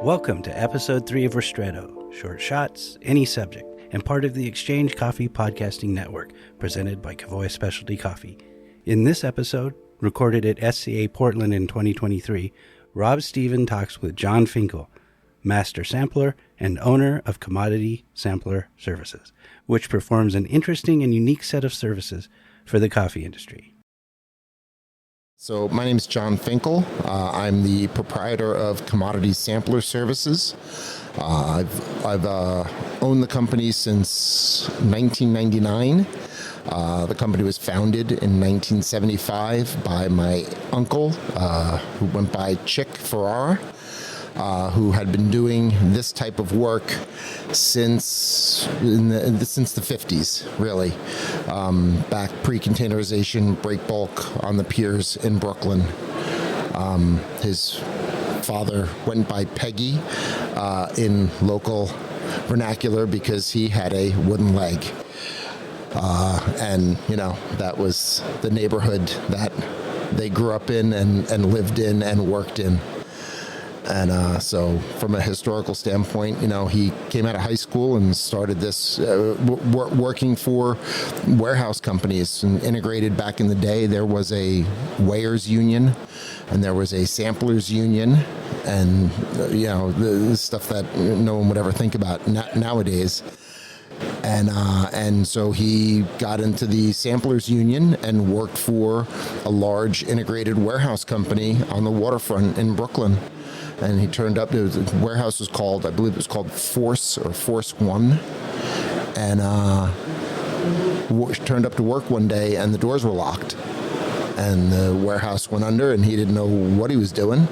Welcome to episode 3 of Ristretto, short shots, any subject, and part of the Exchange Coffee Podcasting Network, presented by Kavoy Specialty Coffee. In this episode, recorded at SCA Portland in 2023, Rob Steven talks with John Finkel, master sampler and owner of Commodity Sampler Services, which performs an interesting and unique set of services for the coffee industry. So my name is John Finkel. I'm the proprietor of Commodity Sampler Services. I've owned the company since 1999. The company was founded in 1975 by my uncle, who went by Chick Ferrara, who had been doing this type of work since the 50s, really. Back pre-containerization, break bulk on the piers in Brooklyn. His father went by Peggy in local vernacular because he had a wooden leg. And, you know, that was the neighborhood that they grew up in and lived in and worked in. And so from a historical standpoint, you know, he came out of high school and started this working for warehouse companies. And integrated back in the day, there was a weighers union and there was a samplers union. And, you know, the stuff that no one would ever think about nowadays. And so he got into the Samplers Union and worked for a large integrated warehouse company on the waterfront in Brooklyn. And he turned up, the warehouse was called, I believe it was called Force or Force One. And turned up to work one day and the doors were locked. And the warehouse went under and he didn't know what he was doing.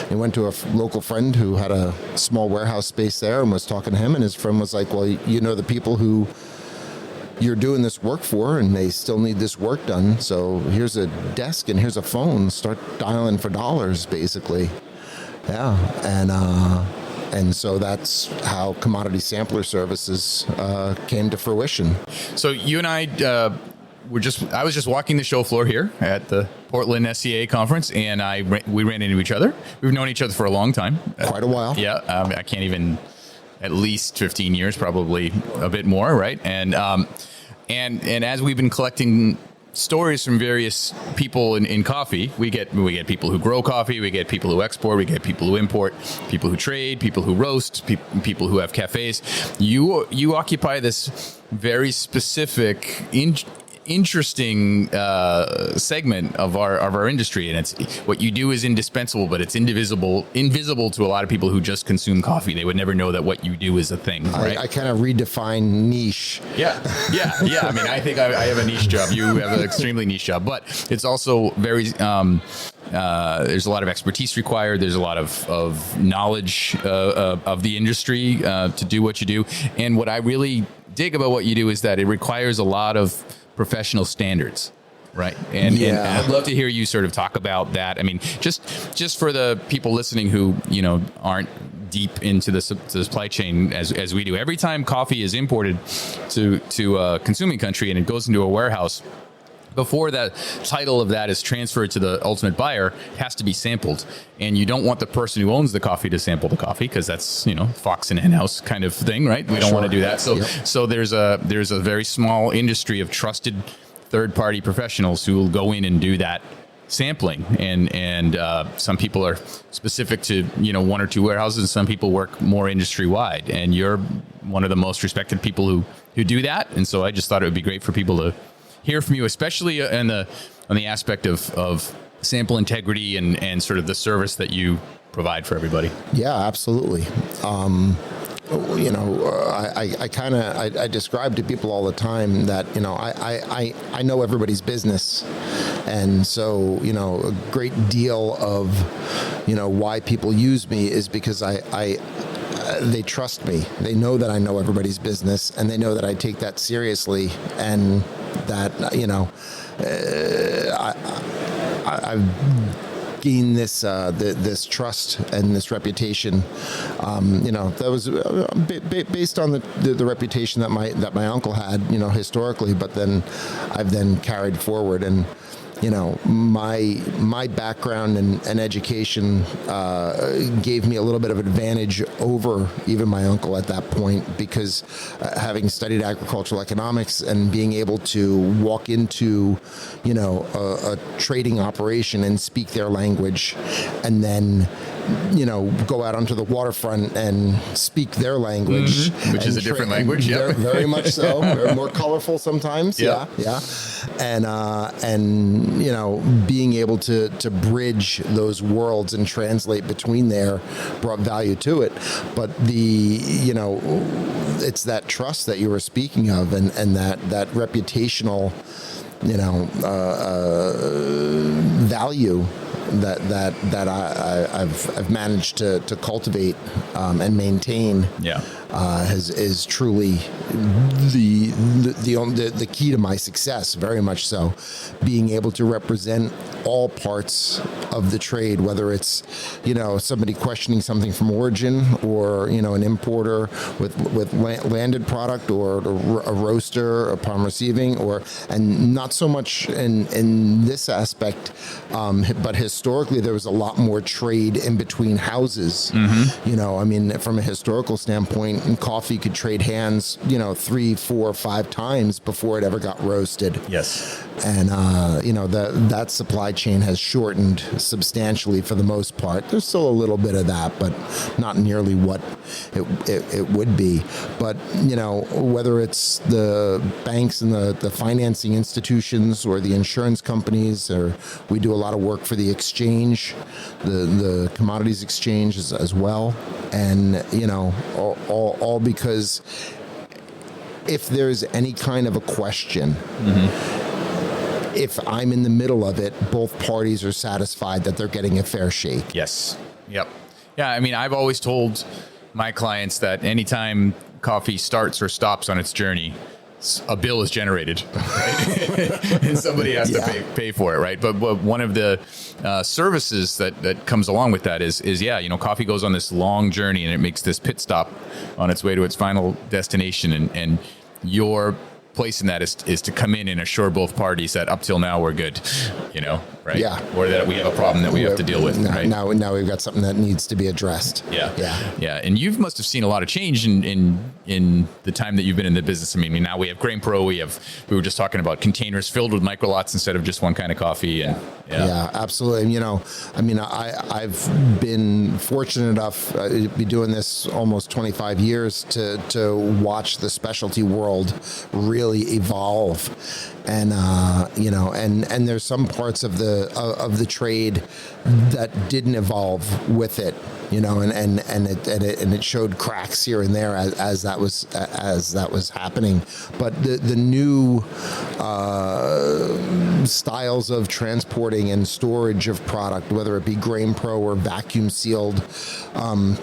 He went to a local friend who had a small warehouse space there and was talking to him, and his friend was like, well, you know the people who you're doing this work for and they still need this work done, so here's a desk and here's a phone, start dialing for dollars, basically. Yeah, and so that's how Commodity Sampler Services came to fruition. So you and I I was just walking the show floor here at the Portland SCA conference, and we ran into each other. We've known each other for a long time. Quite a while. Yeah, I can't even, at least 15 years, probably a bit more, right? And as we've been collecting stories from various people in coffee, we get people who grow coffee, we get people who export, we get people who import, people who trade, people who roast, people who have cafes. You occupy this very specific interesting segment of our industry, and it's what you do is indispensable, but it's invisible to a lot of people who just consume coffee. They would never know that what you do is a thing, right? I kind of redefine niche. Yeah. I mean, I think I have a niche job. You have an extremely niche job, but it's also very there's a lot of expertise required. There's a lot of knowledge of the industry to do what you do. And what I really dig about what you do is that it requires a lot of professional standards, right? And I'd love to hear you sort of talk about that. I mean, just for the people listening who, you know, aren't deep into the supply chain as we do. Every time coffee is imported to a consuming country and it goes into a warehouse, before that title of that is transferred to the ultimate buyer, it has to be sampled. And you don't want the person who owns the coffee to sample the coffee, because that's, you know, fox in a hen house kind of thing, right? We don't want to do that. So there's a very small industry of trusted third-party professionals who will go in and do that sampling. And some people are specific to, you know, one or two warehouses, and some people work more industry-wide. And you're one of the most respected people who do that. And so I just thought it would be great for people to hear from you, especially on the aspect of sample integrity and sort of the service that you provide for everybody. Yeah, absolutely. You know, I describe to people all the time that, you know, I know everybody's business. And so, you know, a great deal of, you know, why people use me is because they trust me. They know that I know everybody's business, and they know that I take that seriously, and that, you know, I've gained this trust and this reputation. You know, that was based on the reputation that my uncle had, you know, historically, but then I've carried forward. And my background and education gave me a little bit of advantage over even my uncle at that point, because having studied agricultural economics and being able to walk into, a trading operation and speak their language, and then go out onto the waterfront and speak their language, which is a different language. Yeah, very much so. They're more colorful sometimes. Yeah. And being able to bridge those worlds and translate between there brought value to it. But it's that trust that you were speaking of, and that reputational value that I've managed to cultivate and maintain. Is truly the key to my success. Very much so, being able to represent all parts of the trade, whether it's somebody questioning something from origin, or an importer with landed product, or a roaster upon receiving, and not so much in this aspect, but historically there was a lot more trade in between houses. From a historical standpoint, coffee could trade hands 3, 4, 5 times before it ever got roasted. Yes. And that supply chain has shortened substantially for the most part. There's still a little bit of that, but not nearly what it would be. But whether it's the banks and the financing institutions, or the insurance companies, or we do a lot of work for the exchange, the commodities exchange as well, and all because if there's any kind of a question, if I'm in the middle of it, both parties are satisfied that they're getting a fair shake. Yes. Yep. Yeah. I've always told my clients that anytime coffee starts or stops on its journey, a bill is generated, right? And somebody has to pay for it, right? But one of the services that comes along with that is coffee goes on this long journey, and it makes this pit stop on its way to its final destination, and your place in that is to come in and assure both parties that up till now we're good, right? Yeah. Or that we have a problem that we have to deal with. Right? Now we've got something that needs to be addressed. Yeah. And you must have seen a lot of change in the time that you've been in the business. Now we have Grain Pro. We were just talking about containers filled with micro lots instead of just one kind of coffee. And yeah, absolutely. I've been fortunate enough to be doing this almost 25 years to watch the specialty world really evolve, and and there's some parts of the trade that didn't evolve with it, and it showed cracks here and there as that was happening. But the new styles of transporting and storage of product, whether it be Grain Pro or vacuum sealed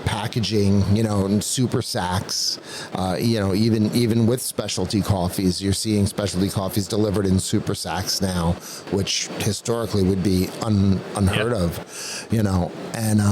packaging, and super sacks, even with specialty coffees, you're seeing specialty coffees delivered in super sacks now, which historically would be unheard of, and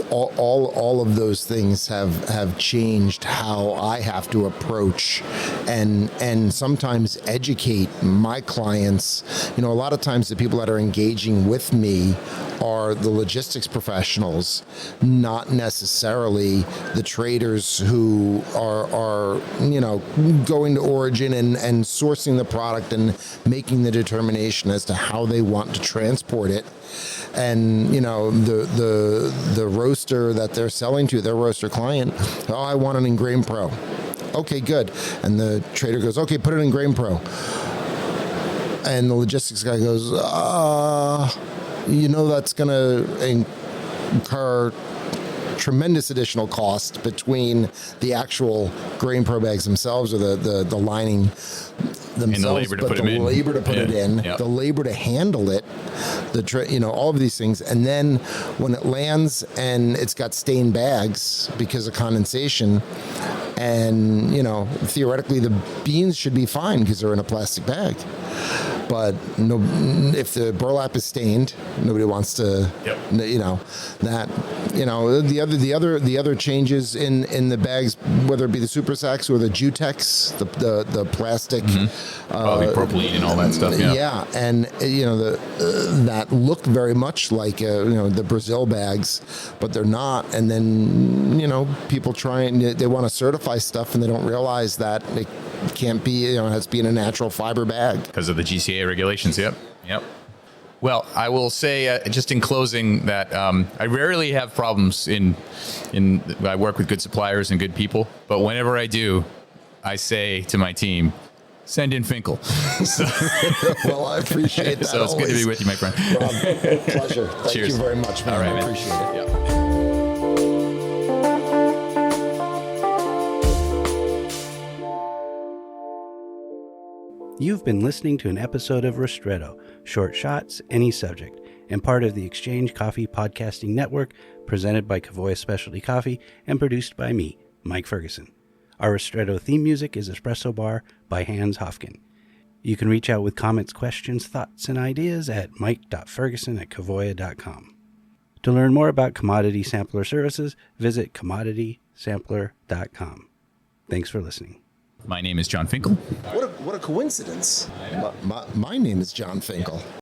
all of those things have changed how I have to approach and sometimes educate my clients. A lot of times the people that are engaging with me are the logistics professionals, not necessarily the traders who are going to origin and sourcing the product and making the determination as to how they want to transport it. And the roaster that they're selling to, their roaster client, I want it in Grain Pro. Okay, good. And the trader goes, okay, put it in Grain Pro. And the logistics guy goes, that's going to incur tremendous additional cost between the actual Grain Pro bags themselves, or the lining themselves, but the labor to put it in, the labor to handle it, all of these things. And then when it lands and it's got stained bags because of condensation, and theoretically the beans should be fine because they're in a plastic bag. But no, if the burlap is stained, nobody wants to. Yep. The other changes in the bags, whether it be the super sacks or the Jutex, the plastic, Polypropylene and all that stuff. yeah, and that look very much like the Brazil bags, but they're not. And then people they want to certify stuff, and they don't realize that it can't be. It has to be in a natural fiber bag because of the GCA regulations. Yep. Well, I will say just in closing that I rarely have problems in I work with good suppliers and good people, but whenever I do, I say to my team, send in Finkel. Well, I appreciate that. So it's good to be with you, my friend. Rob, pleasure. Thank Cheers. you very much, man. All right, I man. appreciate it. Yeah. You've been listening to an episode of Ristretto, short shots, any subject, and part of the Exchange Coffee Podcasting Network, presented by Kavoya Specialty Coffee and produced by me, Mike Ferguson. Our Ristretto theme music is Espresso Bar by Hans Hofkin. You can reach out with comments, questions, thoughts, and ideas at mike.ferguson@kavoya.com. To learn more about Commodity Sampler Services, visit commoditysampler.com. Thanks for listening. My name is John Finkel. What a coincidence. My name is John Finkel.